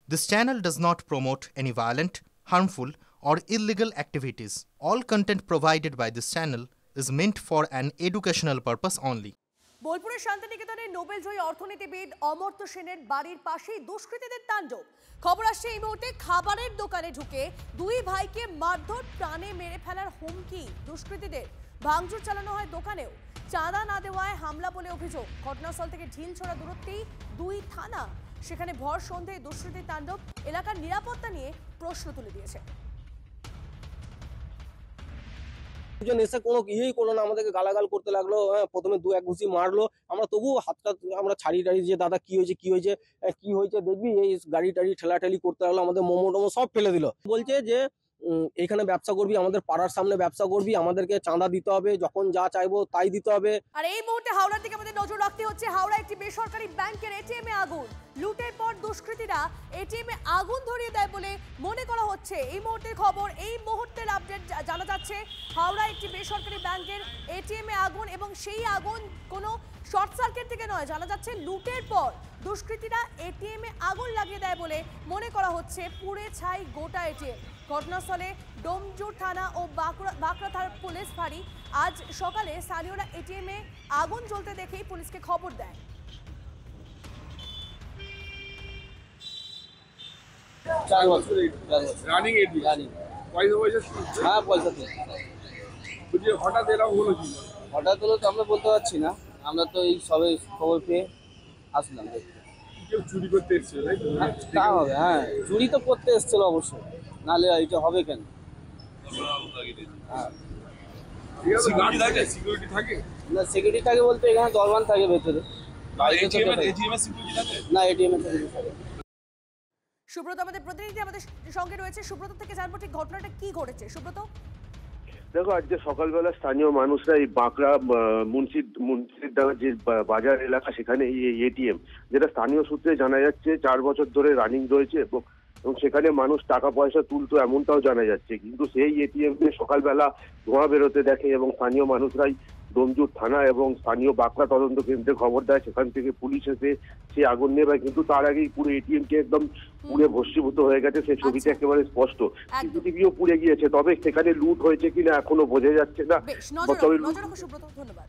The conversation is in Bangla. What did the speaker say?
This channel does not promote any violent, harmful, or illegal activities. All content provided by this channel is meant for an educational purpose only. বোলপুরের শান্তিনিকেতনের নোবেলজয়ী অর্থনীতিবিদ অমর্ত্য সেনের বাড়ির পাশেই দুষ্কৃতীদের তাণ্ডব। খবর আসছে এই মুহূর্তে খাবারের দোকানে ঢুকে দুই ভাইকে মারধর, প্রাণে মেরে ফেলার হুমকি দুষ্কৃতীদের। ভাঙচুর চালানো হয় দোকানেও। চাঁদা না দেওয়ায় হামলা বলে অভিযোগ। ঘটনাস্থল থেকে ঢিল ছোড়া দূরত্বেই দুই থানা। সেখানে ভর সন্ধ্যায় দুষ্কৃতীর তাণ্ডব এলাকার নিরাপত্তা নিয়ে প্রশ্ন তুলে দিয়েছে। এসে কোনো ইয়েই করলো না, আমাদেরকে গালাগাল করতে লাগলো। প্রথমে দু এক ঘুষি মারলো, আমরা তবুও হাতটা আমরা ছাড়ি টাড়ি যে দাদা কি হয়েছে দেখবি, এই গাড়ি টাড়ি ঠেলাঠেলি করতে লাগলো। আমাদের মোমো টোমো সব ফেলে দিল। বলছে যে এখানে ব্যবসা করবি, আমাদের পাড়ার সামনে ব্যবসা করবি, আমাদেরকে চাঁদা দিতে হবে, যখন যা চাইবো তাই দিতে হবে। আর এই মুহূর্তে হাওড়ার দিকে আমাদের নজর রাখতে হচ্ছে। হাওড়া একটি বেসরকারি ব্যাংকের এটিএম এ আগুন। লুটের পর দুষ্কৃতীরা এটিএম এ আগুন ধরিয়ে দেয় বলে মনে করা হচ্ছে। এই মুহূর্তের খবর, এই মুহূর্তের আপডেট জানা যাচ্ছে। হাওড়া একটি বেসরকারি ব্যাংকের এটিএম এ আগুন, এবং সেই আগুন কোনো শর্ট সার্কিট থেকে নয়, জানা যাচ্ছে লুটের পর দুষ্কৃতীরা এটিএম এ আগুন লাগিয়ে দেয় বলে মনে করা হচ্ছে। পুড়ে ছাই গোটা এটিএম। ঘটনাস্থলে ডোমজুর থানা ও বাঁকড়া থানার পুলিশ ফাঁড়ি। আজ সকালে স্থানীয়রা এটিএম এ আগুন জ্বলতে দেখেই পুলিশকে খবর দেয়। হঠাৎ হলো তো আমরা বলতে পারছি না, আমরা তো এই সবে খবর পেয়ে আসলাম। কেউ চুরি করতে এসেছিল? তা হবে, হ্যাঁ, চুরি তো করতে এসেছিল অবশ্যই, নাহলে এটা হবে কেন? সিকিউরিটি থাকে না, সিকিউরিটি থাকে বলতে এখানে দরবান থাকে ভেতরে, না এটিএম এ থাকে। সুব্রত আমাদের প্রতিনিধি আমাদের সঙ্গে রয়েছে। সুব্রত থেকে জানবো ঠিক ঘটনাটা কি ঘটেছে। সুব্রত, দেখো, আজকে সকালবেলা স্থানীয় মানুষরা এই বাঁকড়া মুন্সিরডাঙ্গা যে বাজার এলাকা, সেখানে এই এটিএম, যেটা স্থানীয় সূত্রে জানা যাচ্ছে 4 বছর ধরে রানিং রয়েছে এবং সেখানে মানুষ টাকা পয়সা তুলতো এমনটাও জানা যাচ্ছে। কিন্তু সেই এটিএম কে সকালবেলা ধোঁয়া বেরোতে দেখে এবং স্থানীয় মানুষরাই ডোমজুর থানা এবং স্থানীয় বাঁকড়া তদন্ত কেন্দ্রে খবর দেয়। সেখান থেকে পুলিশ এসে সে আগুন নেভায়, কিন্তু তার আগেই পুরো এটিএম কে একদম পুড়ে ভস্মীভূত হয়ে গেছে। সেই ছবিটা একেবারে স্পষ্ট। সিসিটিভিও পুড়ে গিয়েছে, তবে সেখানে লুট হয়েছে কিনা এখনো বোঝা যাচ্ছে না। নজর রাখো সুব্রত, ধন্যবাদ।